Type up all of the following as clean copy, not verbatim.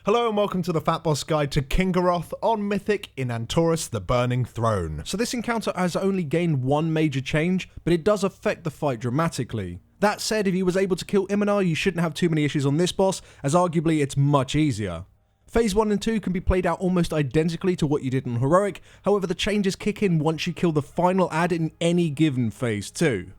Hello and welcome to the FatBoss guide to Kingaroth on Mythic in Antorus the Burning Throne. So this encounter has only gained one major change, but it does affect the fight dramatically. That said, if you was able to kill Iminar, you shouldn't have too many issues on this boss, as arguably it's much easier. Phase 1 and 2 can be played out almost identically to what you did in Heroic, however the changes kick in once you kill the final ad in any given Phase 2.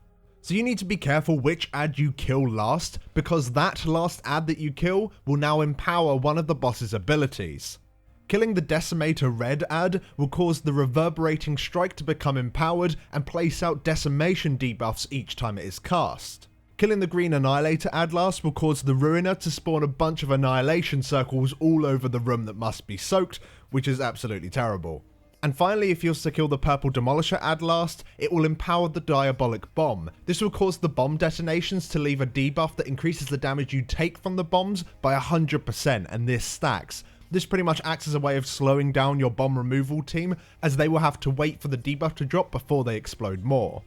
So you need to be careful which ad you kill last, because that last ad that you kill will now empower one of the boss's abilities. Killing the Decimator Red ad will cause the Reverberating Strike to become empowered and place out decimation debuffs each time it is cast. Killing the Green Annihilator ad last will cause the Ruiner to spawn a bunch of annihilation circles all over the room that must be soaked, which is absolutely terrible. And finally, if you're to kill the Purple Demolisher ad last, it will empower the Diabolic Bomb. This will cause the bomb detonations to leave a debuff that increases the damage you take from the bombs by 100%, and this stacks. This pretty much acts as a way of slowing down your bomb removal team, as they will have to wait for the debuff to drop before they explode more.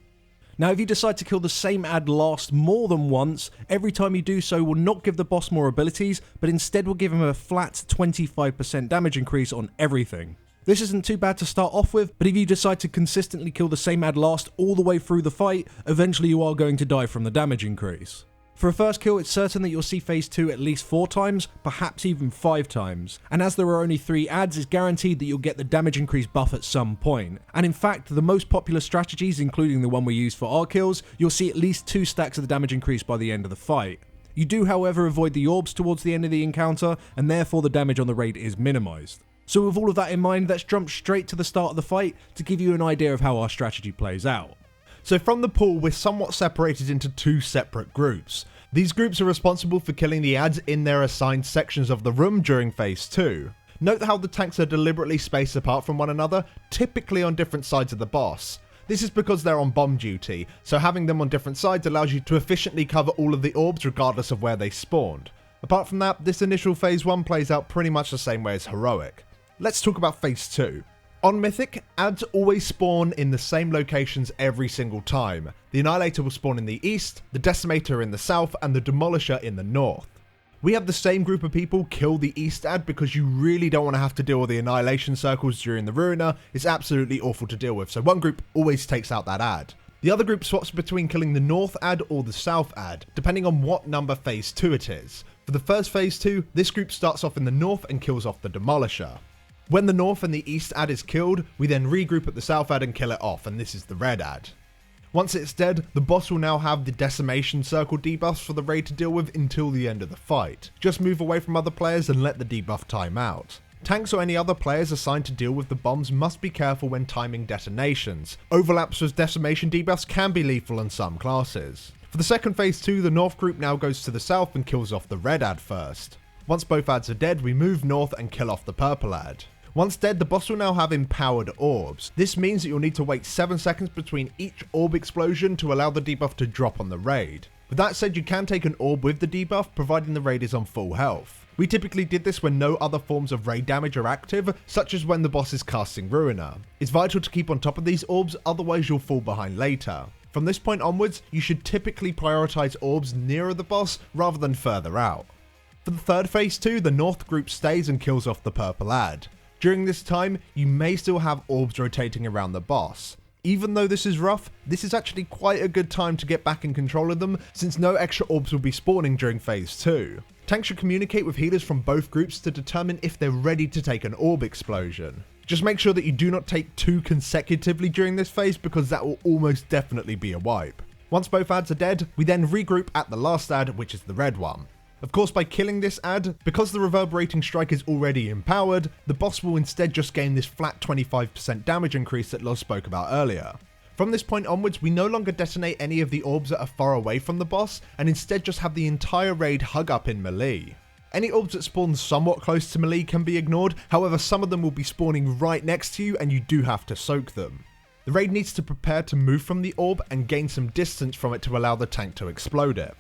Now if you decide to kill the same ad last more than once, every time you do so will not give the boss more abilities, but instead will give him a flat 25% damage increase on everything. This isn't too bad to start off with, but if you decide to consistently kill the same ad last all the way through the fight, eventually you are going to die from the damage increase. For a first kill, it's certain that you'll see phase 2 at least 4 times, perhaps even 5 times, and as there are only 3 ads, it's guaranteed that you'll get the damage increase buff at some point. And in fact, the most popular strategies, including the one we use for our kills, you'll see at least 2 stacks of the damage increase by the end of the fight. You do however avoid the orbs towards the end of the encounter, and therefore the damage on the raid is minimized. So with all of that in mind, let's jump straight to the start of the fight to give you an idea of how our strategy plays out. So from the pool, we're somewhat separated into 2 separate groups. These groups are responsible for killing the ads in their assigned sections of the room during phase 2. Note how the tanks are deliberately spaced apart from one another, typically on different sides of the boss. This is because they're on bomb duty, so having them on different sides allows you to efficiently cover all of the orbs regardless of where they spawned. Apart from that, this initial phase 1 plays out pretty much the same way as Heroic. Let's talk about phase 2. On Mythic, ads always spawn in the same locations every single time. The Annihilator will spawn in the east, the Decimator in the south, and the Demolisher in the north. We have the same group of people kill the east ad because you really don't want to have to deal with the annihilation circles during the Ruiner. It's absolutely awful to deal with, so one group always takes out that ad. The other group swaps between killing the north ad or the south ad, depending on what number phase 2 it is. For the first phase 2, this group starts off in the north and kills off the Demolisher. When the north and the east ad is killed, we then regroup at the south ad and kill it off, and this is the red ad. Once it's dead, the boss will now have the decimation circle debuffs for the raid to deal with until the end of the fight. Just move away from other players and let the debuff time out. Tanks or any other players assigned to deal with the bombs must be careful when timing detonations. Overlaps with decimation debuffs can be lethal in some classes. For the second phase 2, the north group now goes to the south and kills off the red ad first. Once both ads are dead, we move north and kill off the purple ad. Once dead, the boss will now have empowered orbs. This means that you'll need to wait 7 seconds between each orb explosion to allow the debuff to drop on the raid. With that said, you can take an orb with the debuff, providing the raid is on full health. We typically did this when no other forms of raid damage are active, such as when the boss is casting Ruiner. It's vital to keep on top of these orbs, otherwise you'll fall behind later. From this point onwards, you should typically prioritize orbs nearer the boss rather than further out. For the third phase 2, the north group stays and kills off the purple ad. During this time, you may still have orbs rotating around the boss. Even though this is rough, this is actually quite a good time to get back in control of them, since no extra orbs will be spawning during phase 2. Tanks should communicate with healers from both groups to determine if they're ready to take an orb explosion. Just make sure that you do not take 2 consecutively during this phase, because that will almost definitely be a wipe. Once both ads are dead, we then regroup at the last ad, which is the red one. Of course, by killing this ad, because the Reverberating Strike is already empowered, the boss will instead just gain this flat 25% damage increase that Loz spoke about earlier. From this point onwards, we no longer detonate any of the orbs that are far away from the boss, and instead just have the entire raid hug up in melee. Any orbs that spawn somewhat close to melee can be ignored, however some of them will be spawning right next to you and you do have to soak them. The raid needs to prepare to move from the orb and gain some distance from it to allow the tank to explode it.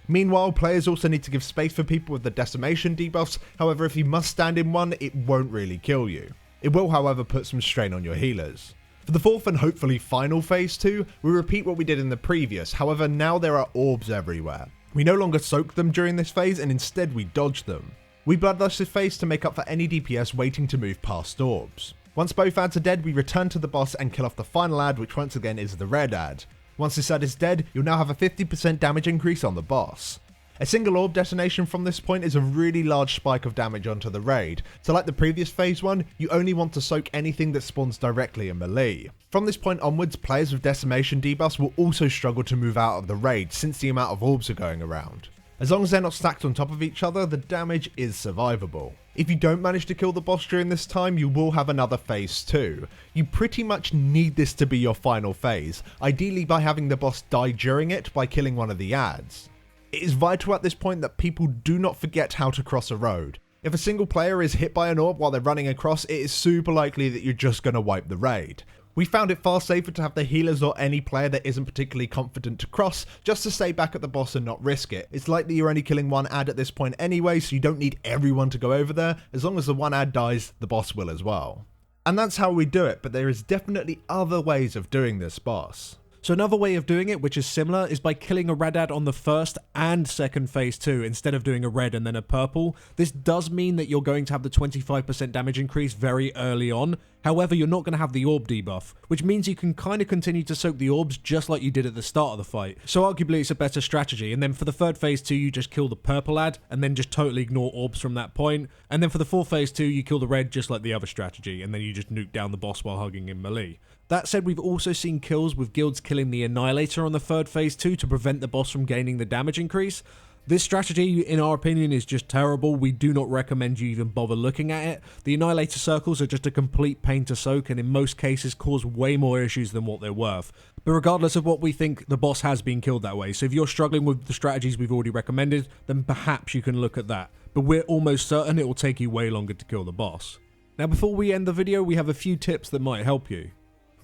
Meanwhile, players also need to give space for people with the decimation debuffs, however if you must stand in one, it won't really kill you. It will however put some strain on your healers. For the fourth and hopefully final phase 2, we repeat what we did in the previous, however now there are orbs everywhere. We no longer soak them during this phase and instead we dodge them. We bloodlust this phase to make up for any DPS waiting to move past orbs. Once both ads are dead, we return to the boss and kill off the final ad, which once again is the red ad. Once this ad is dead, you'll now have a 50% damage increase on the boss. A single orb detonation from this point is a really large spike of damage onto the raid, so like the previous phase 1, you only want to soak anything that spawns directly in melee. From this point onwards, players with decimation debuffs will also struggle to move out of the raid since the amount of orbs are going around. As long as they're not stacked on top of each other, the damage is survivable. If you don't manage to kill the boss during this time, you will have another phase 2. You pretty much need this to be your final phase, ideally by having the boss die during it by killing one of the ads. It is vital at this point that people do not forget how to cross a road. If a single player is hit by an orb while they're running across, it is super likely that you're just going to wipe the raid. We found it far safer to have the healers or any player that isn't particularly confident to cross, just to stay back at the boss and not risk it. It's likely you're only killing one ad at this point anyway, so you don't need everyone to go over there. As long as the one ad dies, the boss will as well. And that's how we do it, but there is definitely other ways of doing this boss. So another way of doing it, which is similar, is by killing a red ad on the first and second phase 2 instead of doing a red and then a purple. This does mean that you're going to have the 25% damage increase very early on. However, you're not going to have the orb debuff, which means you can kind of continue to soak the orbs just like you did at the start of the fight. So arguably it's a better strategy. And then for the third phase 2, you just kill the purple ad and then just totally ignore orbs from that point. And then for the fourth phase 2, you kill the red just like the other strategy, and then you just nuke down the boss while hugging in melee. That said, we've also seen kills with guilds killing the Annihilator on the third phase 2 to prevent the boss from gaining the damage increase. This strategy, in our opinion, is just terrible. We do not recommend you even bother looking at it. The Annihilator circles are just a complete pain to soak and in most cases cause way more issues than what they're worth. But regardless of what we think, the boss has been killed that way. So if you're struggling with the strategies we've already recommended, then perhaps you can look at that. But we're almost certain it will take you way longer to kill the boss. Now before we end the video, we have a few tips that might help you.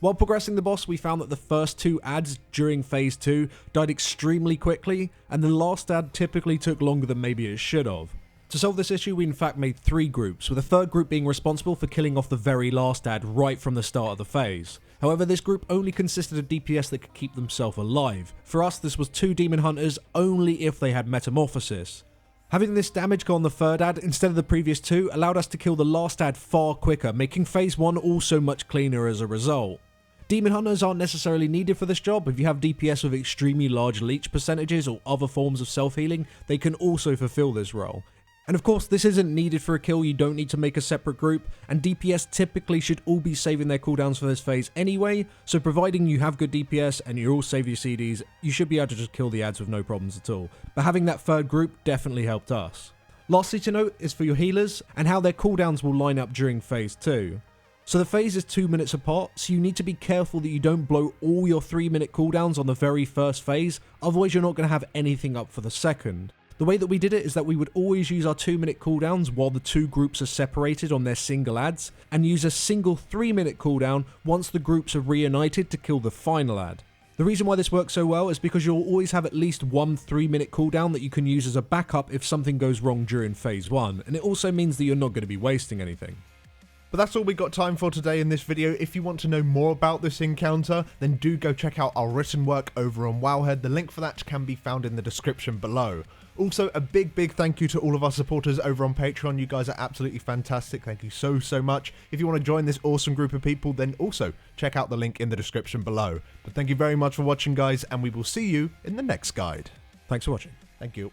While progressing the boss, we found that the first 2 ads during phase 2 died extremely quickly, and the last ad typically took longer than maybe it should have. To solve this issue, we in fact made 3 groups, with the third group being responsible for killing off the very last ad right from the start of the phase. However, this group only consisted of DPS that could keep themselves alive. For us, this was 2 demon hunters only if they had metamorphosis. Having this damage go on the third ad instead of the previous 2 allowed us to kill the last ad far quicker, making phase 1 also much cleaner as a result. Demon Hunters aren't necessarily needed for this job. If you have DPS with extremely large leech percentages or other forms of self-healing, they can also fulfill this role. And of course, this isn't needed for a kill, you don't need to make a separate group, and DPS typically should all be saving their cooldowns for this phase anyway, so providing you have good DPS and you all save your CDs, you should be able to just kill the ads with no problems at all. But having that third group definitely helped us. Lastly to note is for your healers, and how their cooldowns will line up during phase 2. So the phase is 2 minutes apart, so you need to be careful that you don't blow all your 3-minute cooldowns on the very first phase, otherwise you're not going to have anything up for the second. The way that we did it is that we would always use our 2-minute cooldowns while the 2 groups are separated on their single ads, and use a single 3-minute cooldown once the groups are reunited to kill the final ad. The reason why this works so well is because you'll always have at least one 3-minute cooldown that you can use as a backup if something goes wrong during phase 1, and it also means that you're not going to be wasting anything. But that's all we got time for today in this video. If you want to know more about this encounter, then do go check out our written work over on Wowhead. The link for that can be found in the description below. Also, a big thank you to all of our supporters over on Patreon. You guys are absolutely fantastic. Thank you so much. If you want to join this awesome group of people, then also check out the link in the description below. But thank you very much for watching, guys, and we will see you in the next guide. Thanks for watching. Thank you.